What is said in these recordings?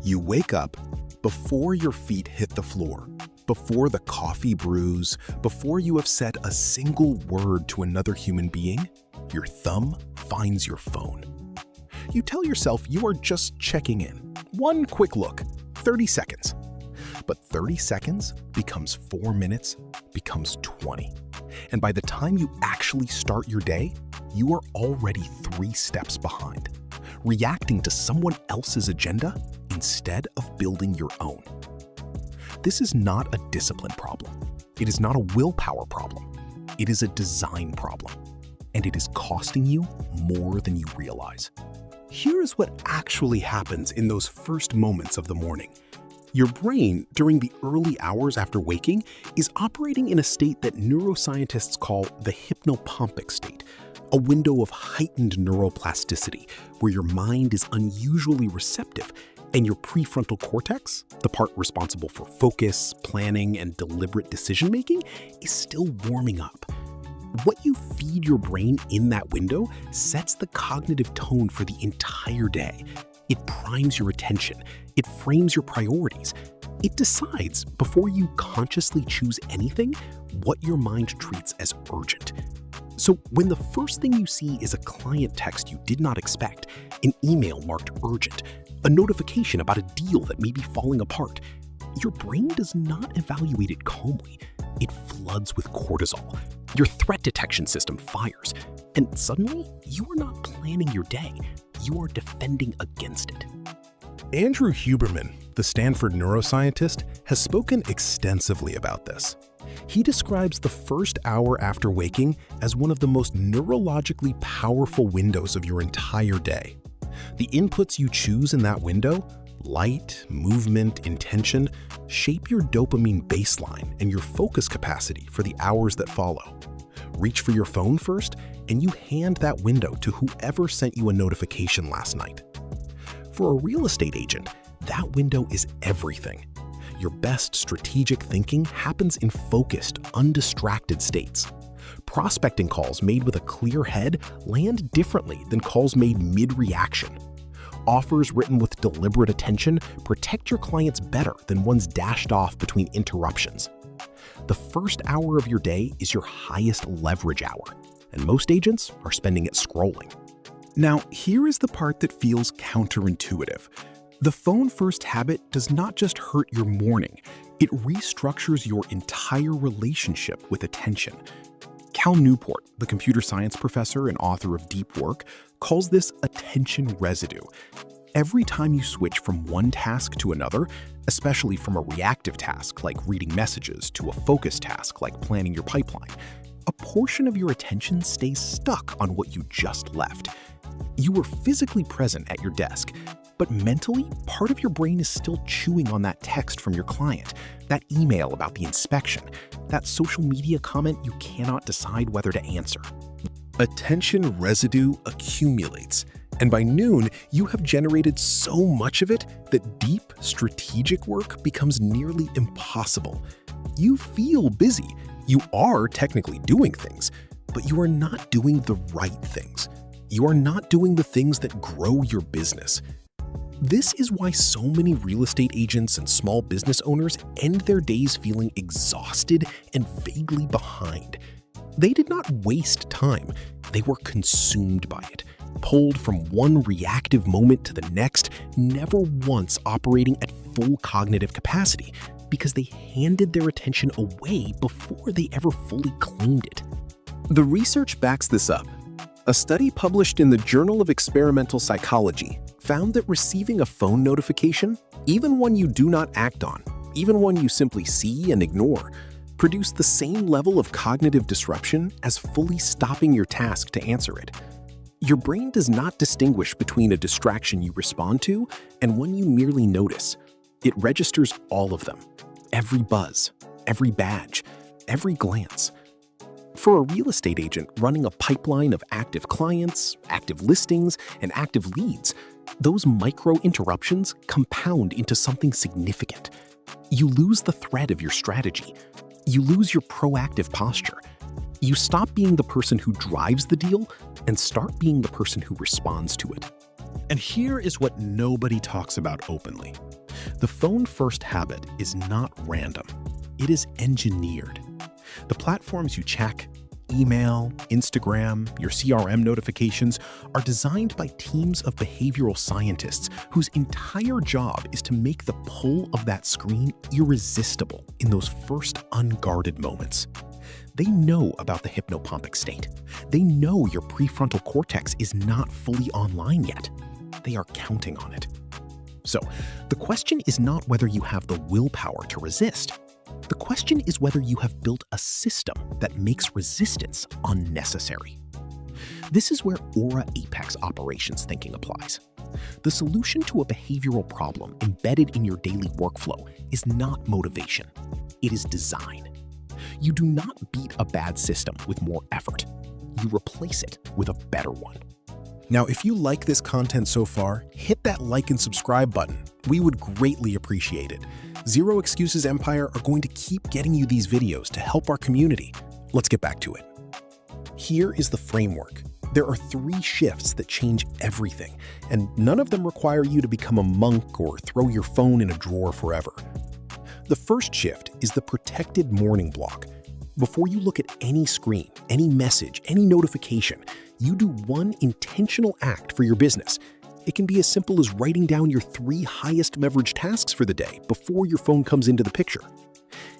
You wake up before your feet hit the floor, before the coffee brews, before you have said a single word to another human being, your thumb finds your phone. You tell yourself you are just checking in. One quick look, 30 seconds. But 30 seconds becomes 4 minutes, becomes 20. And by the time you actually start your day, you are already 3 steps behind, reacting to someone else's agenda instead of building your own. This is not a discipline problem. It is not a willpower problem. It is a design problem. And it is costing you more than you realize. Here is what actually happens in those first moments of the morning. Your brain, during the early hours after waking, is operating in a state that neuroscientists call the hypnopompic state, a window of heightened neuroplasticity where your mind is unusually receptive and your prefrontal cortex, the part responsible for focus, planning, and deliberate decision-making, is still warming up. What you feed your brain in that window sets the cognitive tone for the entire day. It primes your attention. It frames your priorities. It decides, before you consciously choose anything, what your mind treats as urgent. So when the first thing you see is a client text you did not expect, an email marked urgent, a notification about a deal that may be falling apart, your brain does not evaluate it calmly. It floods with cortisol. Your threat detection system fires, and suddenly you are not planning your day. You are defending against it. Andrew Huberman, the Stanford neuroscientist, has spoken extensively about this. He describes the first hour after waking as one of the most neurologically powerful windows of your entire day. The inputs you choose in that window, light, movement, intention, shape your dopamine baseline and your focus capacity for the hours that follow. Reach for your phone first, and you hand that window to whoever sent you a notification last night. For a real estate agent, that window is everything. Your best strategic thinking happens in focused, undistracted states. Prospecting calls made with a clear head land differently than calls made mid-reaction. Offers written with deliberate attention protect your clients better than ones dashed off between interruptions. The first hour of your day is your highest leverage hour, and most agents are spending it scrolling. Now, here is the part that feels counterintuitive. The phone-first habit does not just hurt your morning, it restructures your entire relationship with attention. Cal Newport, the computer science professor and author of Deep Work, calls this attention residue. Every time you switch from one task to another, especially from a reactive task like reading messages to a focused task like planning your pipeline, a portion of your attention stays stuck on what you just left. You were physically present at your desk, but mentally, part of your brain is still chewing on that text from your client, that email about the inspection, that social media comment you cannot decide whether to answer. Attention residue accumulates, and by noon, you have generated so much of it that deep, strategic work becomes nearly impossible. You feel busy. You are technically doing things, but you are not doing the right things. You are not doing the things that grow your business. This is why so many real estate agents and small business owners end their days feeling exhausted and vaguely behind. They did not waste time. They were consumed by it, pulled from one reactive moment to the next, never once operating at full cognitive capacity because they handed their attention away before they ever fully claimed it. The research backs this up. A study published in the Journal of Experimental Psychology found that receiving a phone notification, even one you do not act on, even one you simply see and ignore, produced the same level of cognitive disruption as fully stopping your task to answer it. Your brain does not distinguish between a distraction you respond to and one you merely notice. It registers all of them, every buzz, every badge, every glance. For a real estate agent running a pipeline of active clients, active listings, and active leads, those micro-interruptions compound into something significant. You lose the thread of your strategy. You lose your proactive posture. You stop being the person who drives the deal and start being the person who responds to it. And here is what nobody talks about openly. The phone-first habit is not random. It is engineered. The platforms you check, email, Instagram, your CRM notifications are designed by teams of behavioral scientists whose entire job is to make the pull of that screen irresistible in those first unguarded moments. They know about the hypnopompic state. They know your prefrontal cortex is not fully online yet. They are counting on it. So, the question is not whether you have the willpower to resist. The question is whether you have built a system that makes resistance unnecessary. This is where Aura Apex operations thinking applies. The solution to a behavioral problem embedded in your daily workflow is not motivation. It is design. You do not beat a bad system with more effort. You replace it with a better one. Now, if you like this content so far, hit that like and subscribe button. We would greatly appreciate it. Zero Excuses Empire are going to keep getting you these videos to help our community. Let's get back to it. Here is the framework. There are 3 shifts that change everything, and none of them require you to become a monk or throw your phone in a drawer forever. The first shift is the protected morning block. Before you look at any screen, any message, any notification, you do one intentional act for your business. It can be as simple as writing down your 3 highest leverage tasks for the day before your phone comes into the picture.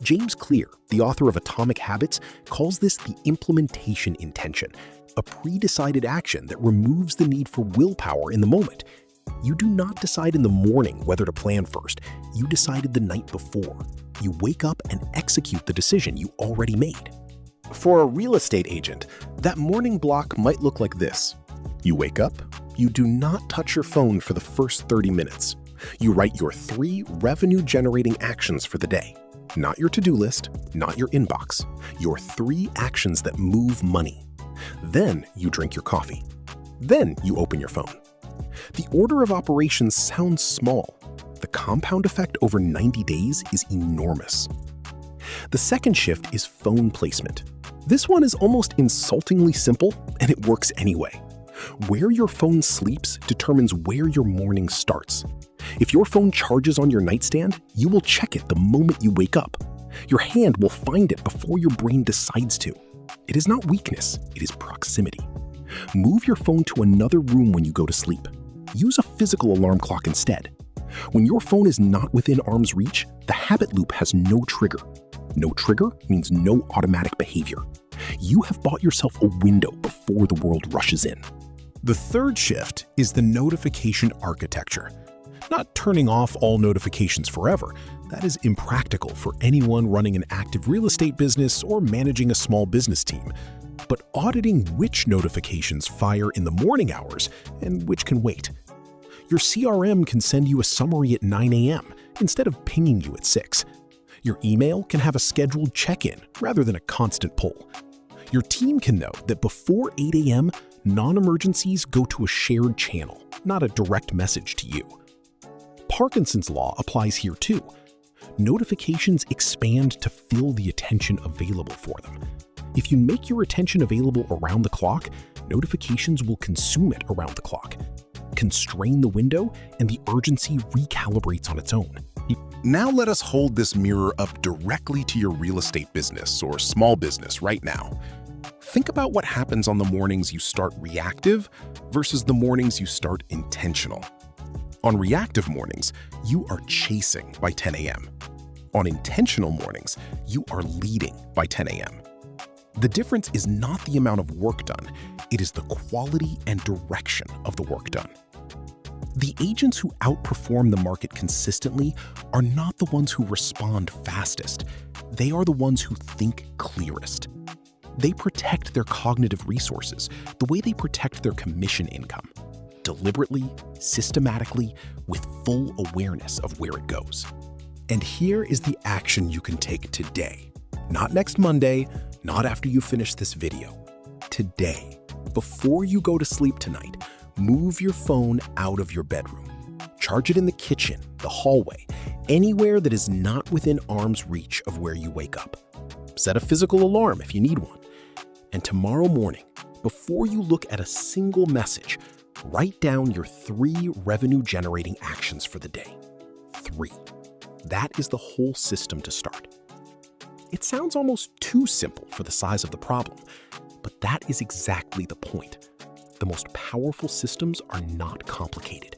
James Clear, the author of Atomic Habits, calls this the implementation intention, a pre-decided action that removes the need for willpower in the moment. You do not decide in the morning whether to plan first. You decided the night before. You wake up and execute the decision you already made. For a real estate agent, that morning block might look like this. You wake up, you do not touch your phone for the first 30 minutes. You write your 3 revenue-generating actions for the day. Not your to-do list, not your inbox. Your 3 actions that move money. Then you drink your coffee. Then you open your phone. The order of operations sounds small. The compound effect over 90 days is enormous. The second shift is phone placement. This one is almost insultingly simple, and it works anyway. Where your phone sleeps determines where your morning starts. If your phone charges on your nightstand, you will check it the moment you wake up. Your hand will find it before your brain decides to. It is not weakness, it is proximity. Move your phone to another room when you go to sleep. Use a physical alarm clock instead. When your phone is not within arm's reach, the habit loop has no trigger. No trigger means no automatic behavior. You have bought yourself a window before the world rushes in. The third shift is the notification architecture. Not turning off all notifications forever. That is impractical for anyone running an active real estate business or managing a small business team. But auditing which notifications fire in the morning hours and which can wait. Your CRM can send you a summary at 9 a.m. instead of pinging you at 6. Your email can have a scheduled check-in rather than a constant pull. Your team can know that before 8 a.m., non-emergencies go to a shared channel, not a direct message to you. Parkinson's law applies here too. Notifications expand to fill the attention available for them. If you make your attention available around the clock, notifications will consume it around the clock. Constrain the window, and the urgency recalibrates on its own. Now let us hold this mirror up directly to your real estate business or small business right now. Think about what happens on the mornings you start reactive versus the mornings you start intentional. On reactive mornings, you are chasing by 10 a.m. On intentional mornings, you are leading by 10 a.m. The difference is not the amount of work done, it is the quality and direction of the work done. The agents who outperform the market consistently are not the ones who respond fastest. They are the ones who think clearest. They protect their cognitive resources the way they protect their commission income. Deliberately, systematically, with full awareness of where it goes. And here is the action you can take today. Not next Monday, not after you finish this video. Today, before you go to sleep tonight, move your phone out of your bedroom. Charge it in the kitchen, the hallway, anywhere that is not within arm's reach of where you wake up. Set a physical alarm if you need one. And tomorrow morning, before you look at a single message, Write down your 3 revenue-generating actions for the day. 3. That is the whole system to start. It sounds almost too simple for the size of the problem, but that is exactly the point. The most powerful systems are not complicated.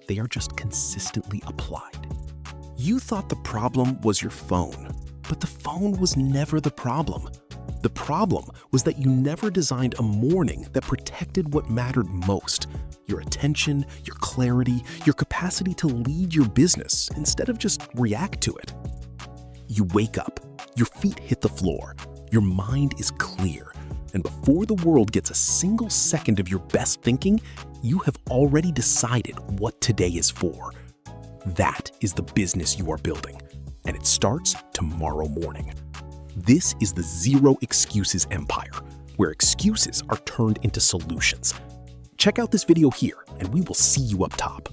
They are just consistently applied. You thought the problem was your phone, but the phone was never the problem. The problem was that you never designed a morning that protected what mattered most: your attention, your clarity, your capacity to lead your business instead of just react to it. You wake up, your feet hit the floor, your mind is clear, and before the world gets a single second of your best thinking, you have already decided what today is for. That is the business you are building, and it starts tomorrow morning. This is the Zero Excuses Empire, where excuses are turned into solutions. Check out this video here, and we will see you up top.